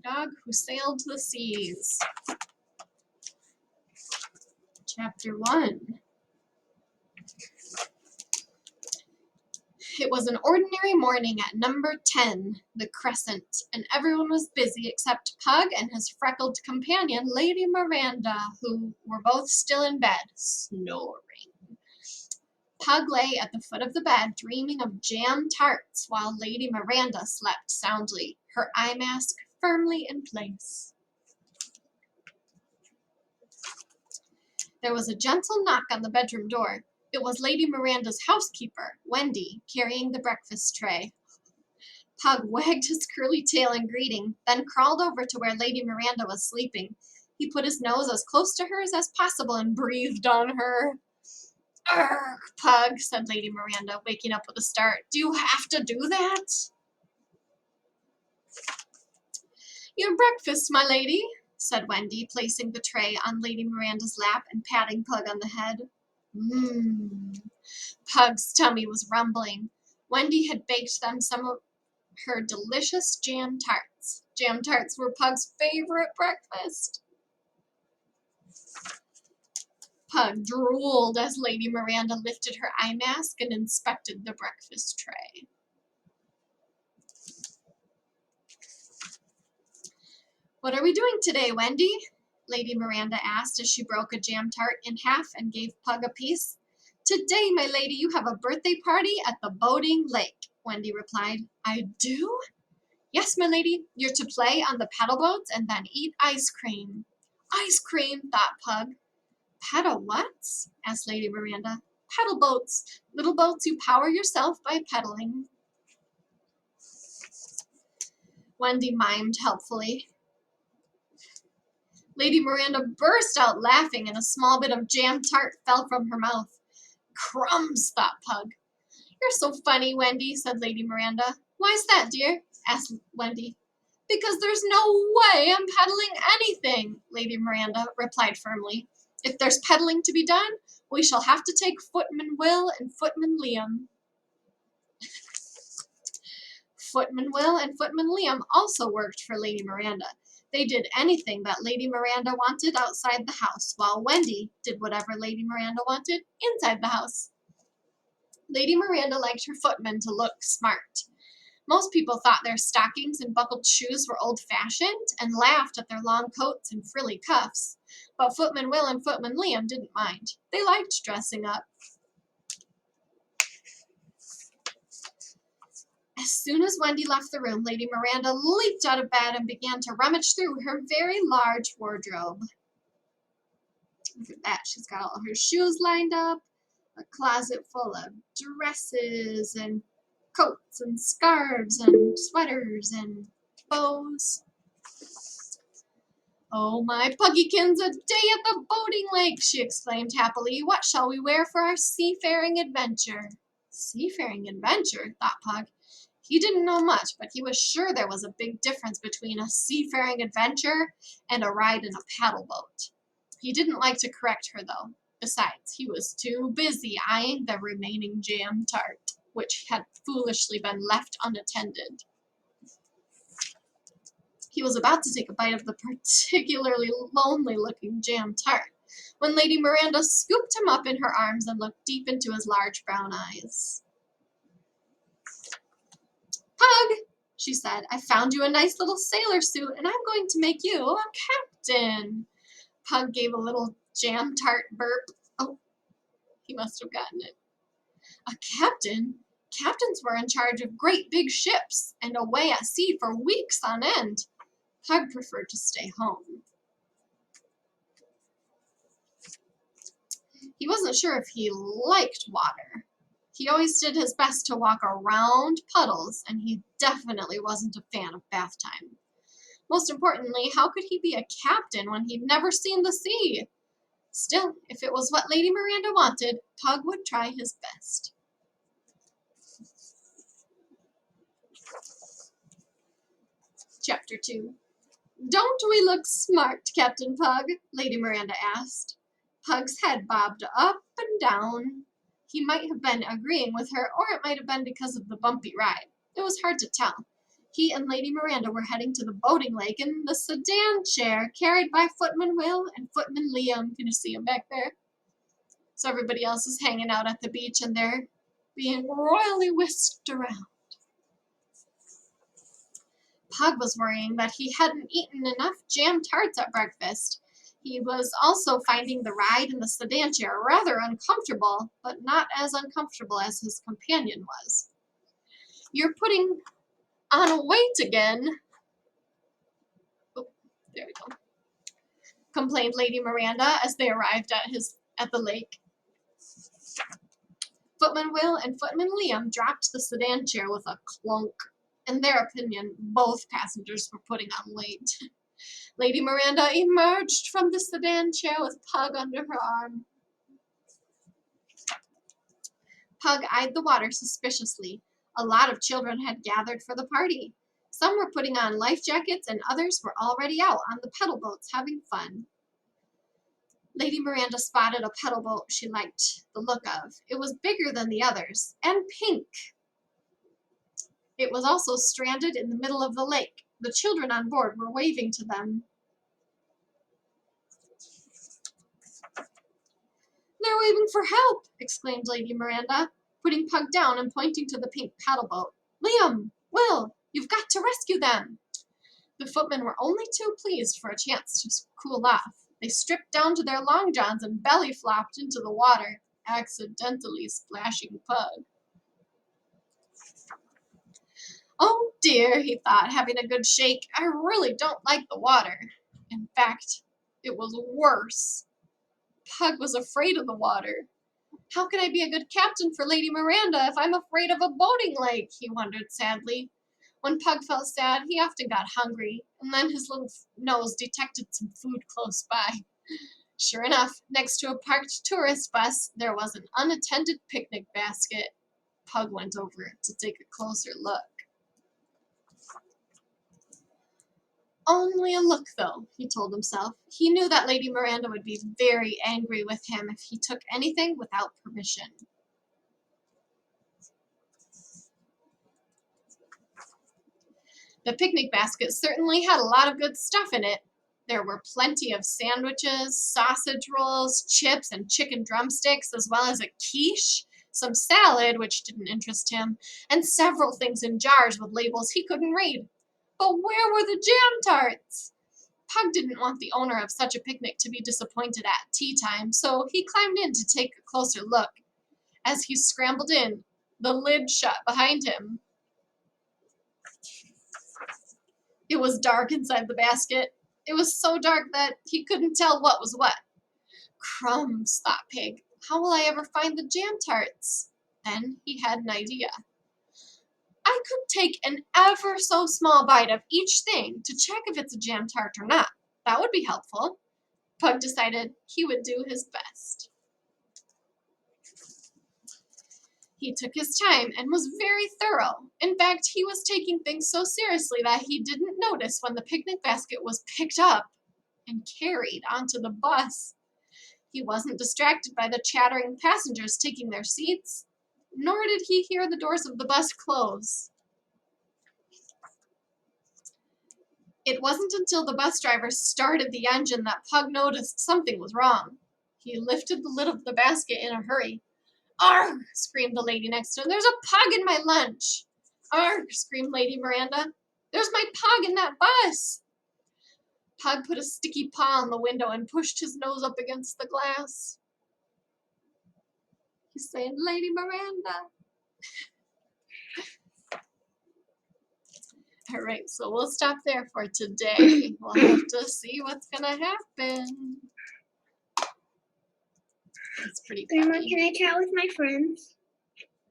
Dog Who Sailed the Seas. Chapter 1. It was an ordinary morning at number 10, the Crescent, and everyone was busy except Pug and his freckled companion, Lady Miranda, who were both still in bed, snoring. Pug lay at the foot of the bed, dreaming of jam tarts, while Lady Miranda slept soundly, her eye mask firmly in place. There was a gentle knock on the bedroom door. It was Lady Miranda's housekeeper, Wendy, carrying the breakfast tray. Pug wagged his curly tail in greeting, then crawled over to where Lady Miranda was sleeping. He put his nose as close to hers as possible and breathed on her. "Urgh, Pug," said Lady Miranda, waking up with a start. "Do you have to do that?" "Your breakfast, my lady," said Wendy, placing the tray on Lady Miranda's lap and patting Pug on the head. Pug's tummy was rumbling. Wendy had baked them some of her delicious jam tarts. Jam tarts were Pug's favorite breakfast. Pug drooled as Lady Miranda lifted her eye mask and inspected the breakfast tray. "What are we doing today, Wendy?" Lady Miranda asked as she broke a jam tart in half and gave Pug a piece. "Today, my lady, you have a birthday party at the boating lake," Wendy replied. "I do?" "Yes, my lady. You're to play on the paddle boats and then eat ice cream." "Ice cream," thought Pug. "Paddle what?" asked Lady Miranda. "Paddle boats. Little boats you power yourself by pedaling." Wendy mimed helpfully. Lady Miranda burst out laughing and a small bit of jam tart fell from her mouth. "Crumbs," thought Pug. "You're so funny, Wendy," said Lady Miranda. "Why's that, dear?" asked Wendy. "Because there's no way I'm peddling anything," Lady Miranda replied firmly. "If there's peddling to be done, we shall have to take Footman Will and Footman Liam." Footman Will and Footman Liam also worked for Lady Miranda. They did anything that Lady Miranda wanted outside the house, while Wendy did whatever Lady Miranda wanted inside the house. Lady Miranda liked her footmen to look smart. Most people thought their stockings and buckled shoes were old-fashioned and laughed at their long coats and frilly cuffs. But Footman Will and Footman Liam didn't mind. They liked dressing up. As soon as Wendy left the room, Lady Miranda leaped out of bed and began to rummage through her very large wardrobe. Look at that. She's got all her shoes lined up, a closet full of dresses and coats and scarves and sweaters and bows. "Oh, my Puggykins, a day at the boating lake!" she exclaimed happily. "What shall we wear for our seafaring adventure?" Seafaring adventure, thought Pug. He didn't know much, but he was sure there was a big difference between a seafaring adventure and a ride in a paddle boat. He didn't like to correct her, though. Besides, he was too busy eyeing the remaining jam tart, which had foolishly been left unattended. He was about to take a bite of the particularly lonely-looking jam tart when Lady Miranda scooped him up in her arms and looked deep into his large brown eyes. "Pug," she said, "I found you a nice little sailor suit, and I'm going to make you a captain." Pug gave a little jam tart burp. Oh, he must have gotten it. A captain? Captains were in charge of great big ships and away at sea for weeks on end. Pug preferred to stay home. He wasn't sure if he liked water. He always did his best to walk around puddles, and he definitely wasn't a fan of bath time. Most importantly, how could he be a captain when he'd never seen the sea? Still, if it was what Lady Miranda wanted, Pug would try his best. Chapter 2. "Don't we look smart, Captain Pug?" Lady Miranda asked. Pug's head bobbed up and down. He might have been agreeing with her, or it might have been because of the bumpy ride. It was hard to tell. He and Lady Miranda were heading to the boating lake in the sedan chair carried by Footman Will and Footman Liam. Can you see him back there? So everybody else is hanging out at the beach and they're being royally whisked around. Pug was worrying that he hadn't eaten enough jam tarts at breakfast. He was also finding the ride in the sedan chair rather uncomfortable, but not as uncomfortable as his companion was. "You're putting on weight again." Oh, there we go. Complained Lady Miranda as they arrived at the lake. Footman Will and Footman Liam dropped the sedan chair with a clunk. In their opinion, both passengers were putting on weight. Lady Miranda emerged from the sedan chair with Pug under her arm. Pug eyed the water suspiciously. A lot of children had gathered for the party. Some were putting on life jackets and others were already out on the pedal boats having fun. Lady Miranda spotted a pedal boat she liked the look of. It was bigger than the others, and pink. It was also stranded in the middle of the lake. The children on board were waving to them. "They're waving for help!" exclaimed Lady Miranda, putting Pug down and pointing to the pink paddle boat. "Liam! Will! You've got to rescue them!" The footmen were only too pleased for a chance to cool off. They stripped down to their long johns and belly flopped into the water, accidentally splashing Pug. "Oh dear," he thought, having a good shake. "I really don't like the water." In fact, it was worse. Pug was afraid of the water. "How can I be a good captain for Lady Miranda if I'm afraid of a boating lake?" he wondered sadly. When Pug felt sad, he often got hungry, and then his little nose detected some food close by. Sure enough, next to a parked tourist bus, there was an unattended picnic basket. Pug went over to take a closer look. "Only a look, though," he told himself. He knew that Lady Miranda would be very angry with him if he took anything without permission. The picnic basket certainly had a lot of good stuff in it. There were plenty of sandwiches, sausage rolls, chips, and chicken drumsticks, as well as a quiche, some salad, which didn't interest him, and several things in jars with labels he couldn't read. But where were the jam tarts? Pug didn't want the owner of such a picnic to be disappointed at tea time, so he climbed in to take a closer look. As he scrambled in, the lid shut behind him. It was dark inside the basket. It was so dark that he couldn't tell what was what. "Crumbs," thought Pig. "How will I ever find the jam tarts?" Then he had an idea. "I could take an ever so small bite of each thing to check if it's a jam tart or not. That would be helpful." Pug decided he would do his best. He took his time and was very thorough. In fact, he was taking things so seriously that he didn't notice when the picnic basket was picked up and carried onto the bus. He wasn't distracted by the chattering passengers taking their seats, nor did he hear the doors of the bus close. It wasn't until the bus driver started the engine that Pug noticed something was wrong. He lifted the lid of the basket in a hurry. "Arg!" screamed the lady next to him. "There's a Pug in my lunch!" "Arg!" screamed Lady Miranda. "There's my Pug in that bus!" Pug put a sticky paw on the window and pushed his nose up against the glass. He's saying, "Lady Miranda." All right, so we'll stop there for today. We'll have to see what's going to happen. It's pretty Grandma, funny. can I chat with my friends?